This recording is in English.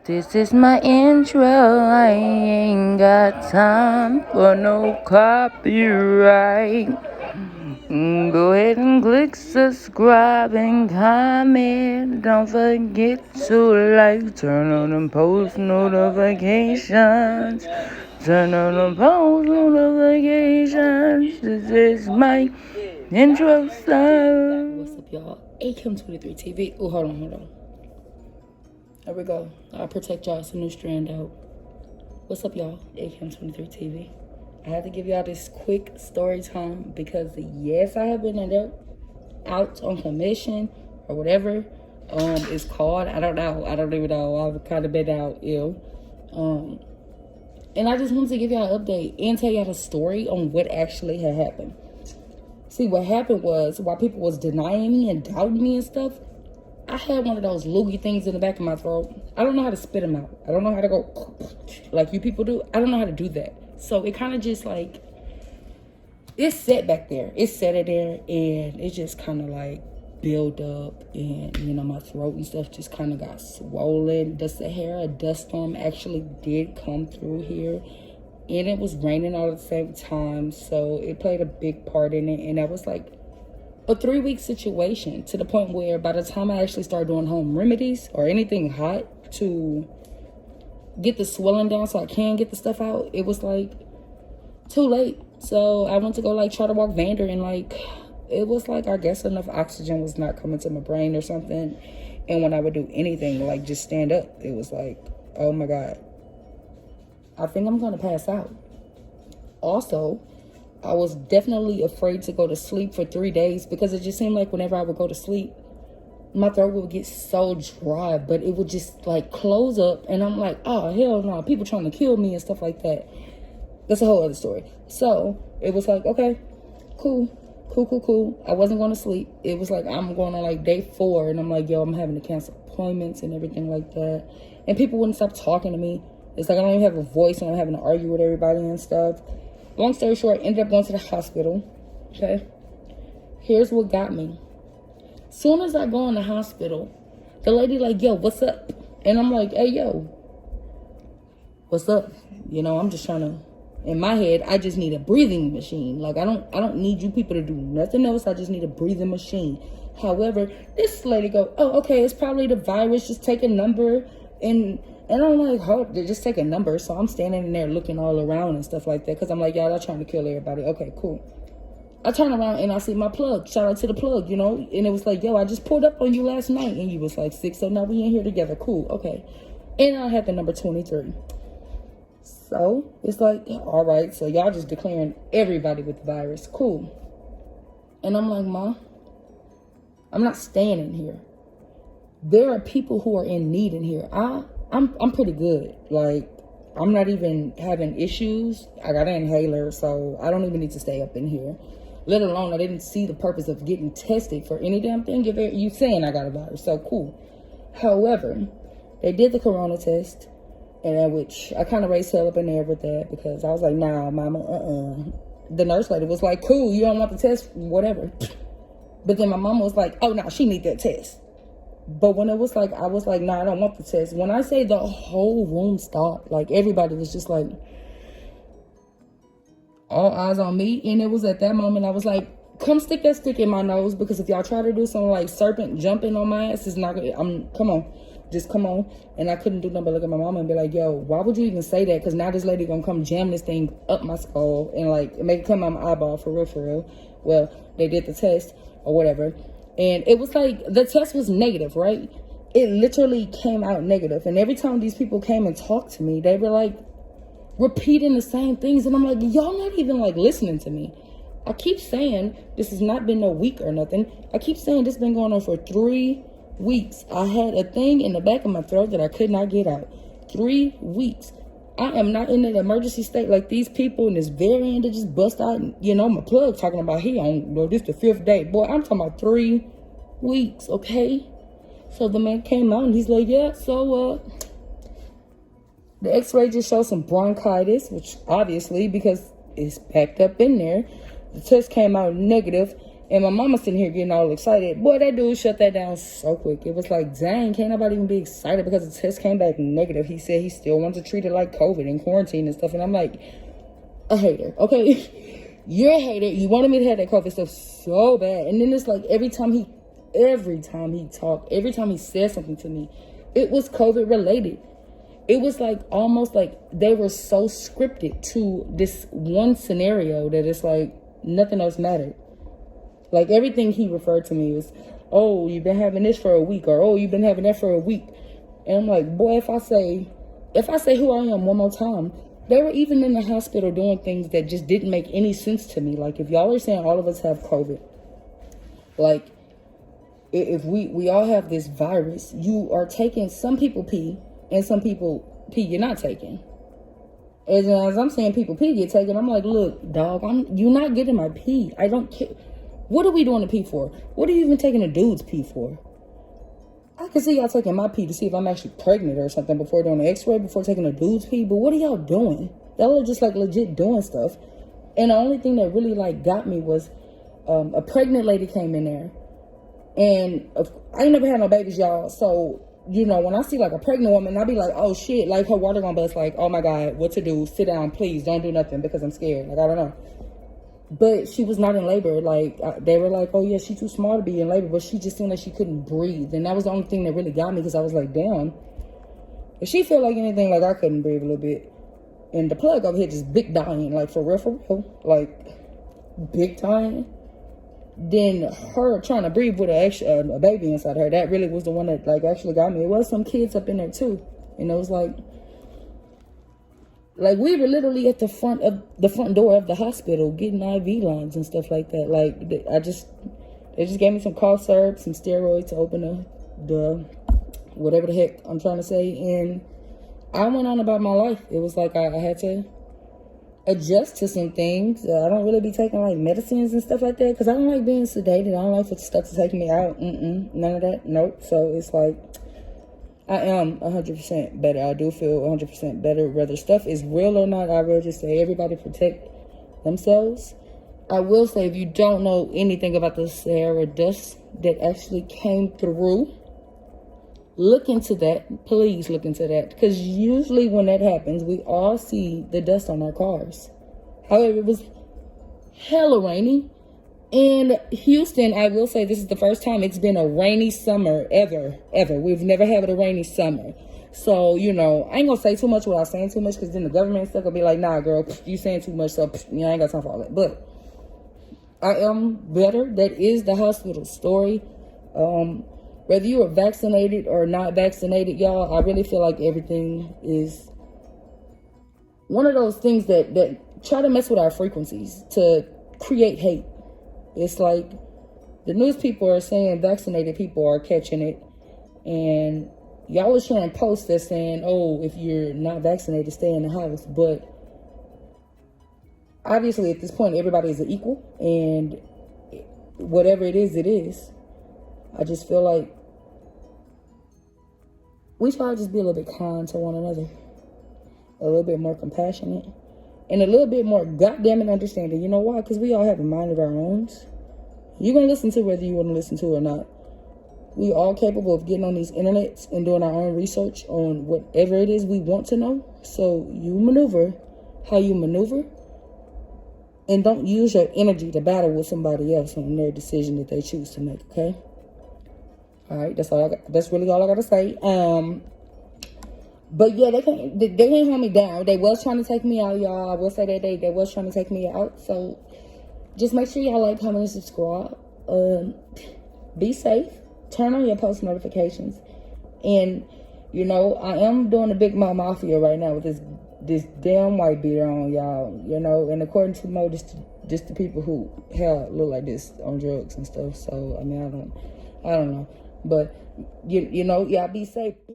This is my intro. I ain't got time for no copyright. Go ahead and click subscribe and comment. Don't forget to like, turn on them post notifications. Turn on the post notifications. This is my intro song. What's up, y'all? ACAM23 TV. Oh, hold on. There we go. I'll protect y'all. It's a new strand out. What's up, y'all? ACAM23 TV. I had to give y'all this quick story time because, yes, I have been out on commission or whatever it's called. I don't know. I don't even know. I've kind of been out ill. And I just wanted to give y'all an update and tell y'all the story on what actually had happened. See, what happened was, while people was denying me and doubting me and stuff, I had one of those loogie things in the back of my throat. I don't know how to spit them out. I don't know how to go like you people do. I don't know how to do that. So it kind of just like, it's set back there. It's set in there, and it just kind of like build up, and you know, my throat and stuff just kind of got swollen. The Sahara dust storm actually did come through here, and it was raining all at the same time, so it played a big part in it. And that was like a 3-week situation, to the point where by the time I actually started doing home remedies or anything hot to get the swelling down so I can get the stuff out, it was like too late. So I went to go like try to walk Vander, and like it was like, I guess enough oxygen was not coming to my brain or something. And when I would do anything like just stand up, it was like, oh my God, I think I'm gonna pass out. Also, I was definitely afraid to go to sleep for 3 days because it just seemed like whenever I would go to sleep, my throat would get so dry, but it would just like close up, and I'm like, oh hell no, people trying to kill me and stuff like that. That's a whole other story. So it was like, okay, cool. I wasn't going to sleep. It was like, I'm going on like day 4, and I'm like, yo, I'm having to cancel appointments and everything like that. And people wouldn't stop talking to me. It's like I don't even have a voice, and I'm having to argue with everybody and stuff. Long story short, ended up going to the hospital. Okay. Here's what got me. Soon as I go in the hospital, the lady like, yo, what's up? And I'm like, hey, yo, what's up? You know, I'm just trying to, in my head, I just need a breathing machine. Like, I don't need you people to do nothing else. I just need a breathing machine. However, this lady go, oh, okay, it's probably the virus. Just take a number. And I'm like, hold, just take a number. So I'm standing in there looking all around and stuff like that, because I'm like, y'all are trying to kill everybody. Okay, cool. I turn around and I see my plug. Shout out to the plug, you know. And it was like, yo, I just pulled up on you last night. And you was like 6, so now we in here together. Cool, okay. And I had the number 23. So it's like, all right, so y'all just declaring everybody with the virus. Cool. And I'm like, Ma, I'm not staying in here. There are people who are in need in here. I'm pretty good. Like, I'm not even having issues. I got an inhaler, so I don't even need to stay up in here. Let alone, I didn't see the purpose of getting tested for any damn thing. If you saying I got a virus, so cool. However, they did the corona test, and which I kind of raised hell up in there with that, because I was like, nah, mama, The nurse lady was like, cool, you don't want the test, whatever. But then my mom was like, oh, no, she need that test. But when it was like, I was like, nah, I don't want the test. When I say the whole room stopped, like everybody was just like, all eyes on me. And it was at that moment I was like, come stick that stick in my nose, because if y'all try to do something like serpent jumping on my ass, it's not gonna, come on, just come on. And I couldn't do nothing but look at my mama and be like, yo, why would you even say that? Because now this lady gonna come jam this thing up my skull and like make it come out my eyeball, for real. Well, they did the test or whatever, and it was like, the test was negative, right? It literally came out negative. And every time these people came and talked to me, they were like repeating the same things. And I'm like, y'all not even like listening to me. I keep saying this has not been no week or nothing. I keep saying this has been going on for 3 weeks. I had a thing in the back of my throat that I could not get out. 3 weeks. I am not in an emergency state like these people in this variant that just bust out. You know, my plug talking about he on, well, this the 5th day. Boy, I'm talking about 3 weeks, okay? So the man came out and he's like, yeah, so the x-ray just showed some bronchitis, which obviously, because it's packed up in there. The test came out negative, And my mama sitting here getting all excited. Boy, that dude shut that down so quick. It was like, dang, can't nobody even be excited because the test came back negative. He said he still wants to treat it like COVID and quarantine and stuff. And I'm like, a hater, okay? You're a hater. You wanted me to have that COVID stuff so bad. And then it's like every time he talked, every time he said something to me, it was COVID related. It was like almost like they were so scripted to this one scenario that it's like nothing else mattered. Like everything he referred to me was, oh, you've been having this for a week, or oh, you've been having that for a week. And I'm like, boy, if I say who I am one more time, they were even in the hospital doing things that just didn't make any sense to me. Like if y'all are saying all of us have COVID, like if we all have this virus, you are taking, some people pee and some people pee you're not taking. As I'm saying people pee get taken, I'm like, look, dog, you're not getting my pee. I don't care. What are we doing the pee for? What are you even taking a dude's pee for? I can see y'all taking my pee to see if I'm actually pregnant or something before doing an x-ray, before taking a dude's pee. But what are y'all doing? Y'all are just like legit doing stuff. And the only thing that really like got me was a pregnant lady came in there. And I ain't never had no babies, y'all. So, you know, when I see like a pregnant woman, I be like, oh shit, like her water gonna bust, like, oh my God, what to do? Sit down, please, don't do nothing because I'm scared. Like, I don't know. But she was not in labor. Like, they were like, oh yeah, she's too small to be in labor, but she just seemed like she couldn't breathe. And that was the only thing that really got me, because I was like, damn, if she felt like anything, like I couldn't breathe a little bit. And the plug over here just big dying, like for real, like big time. Then her trying to breathe with a baby inside her, that really was the one that like actually got me. It was some kids up in there too. And it was like we were literally at the front door of the hospital getting IV lines and stuff like that. Like they just gave me some cough syrup, some steroids to open the whatever the heck I'm trying to say. And I went on about my life. It was like I had to adjust to some things. I don't really be taking like medicines and stuff like that because I don't like being sedated. I don't like for stuff to take me out. None of that. Nope. So it's like I am 100% better. I do feel 100% better. Whether stuff is real or not, I will just say everybody protect themselves. I will say, if you don't know anything about the Sahara dust that actually came through, look into that. Please look into that. Because usually when that happens, we all see the dust on our cars. However, it was hella rainy. In Houston, I will say this is the first time it's been a rainy summer ever. We've never had a rainy summer. So, you know, I ain't gonna say too much without saying too much, because then the government stuff will be like, nah, girl, you saying too much, so I ain't got time for all that. But I am better. That is the hospital story. Whether you are vaccinated or not vaccinated, y'all, I really feel like everything is one of those things that try to mess with our frequencies to create hate. It's like the news people are saying vaccinated people are catching it, and y'all are sharing posts that's saying, oh, if you're not vaccinated, stay in the house. But obviously at this point, everybody is equal, and whatever it is, it is. I just feel like we try to just be a little bit kind to one another, a little bit more compassionate, and a little bit more goddamn understanding. You know why? Because we all have a mind of our own. You're going to listen to whether you want to listen to or not. We all capable of getting on these internets and doing our own research on whatever it is we want to know. So you maneuver how you maneuver, and don't use your energy to battle with somebody else on their decision that they choose to make, okay? All right, that's all I got. That's really all I got to say. But yeah, they can't hold me down. They was trying to take me out, y'all. I will say that they was trying to take me out. So just make sure y'all like, comment, and subscribe. Be safe. Turn on your post notifications. And, you know, I am doing a Big Mouth Mafia right now with this damn white beater on, y'all. You know, and according to Mo, just the people who look like this on drugs and stuff. So, I mean, I don't know. But, you know, y'all be safe.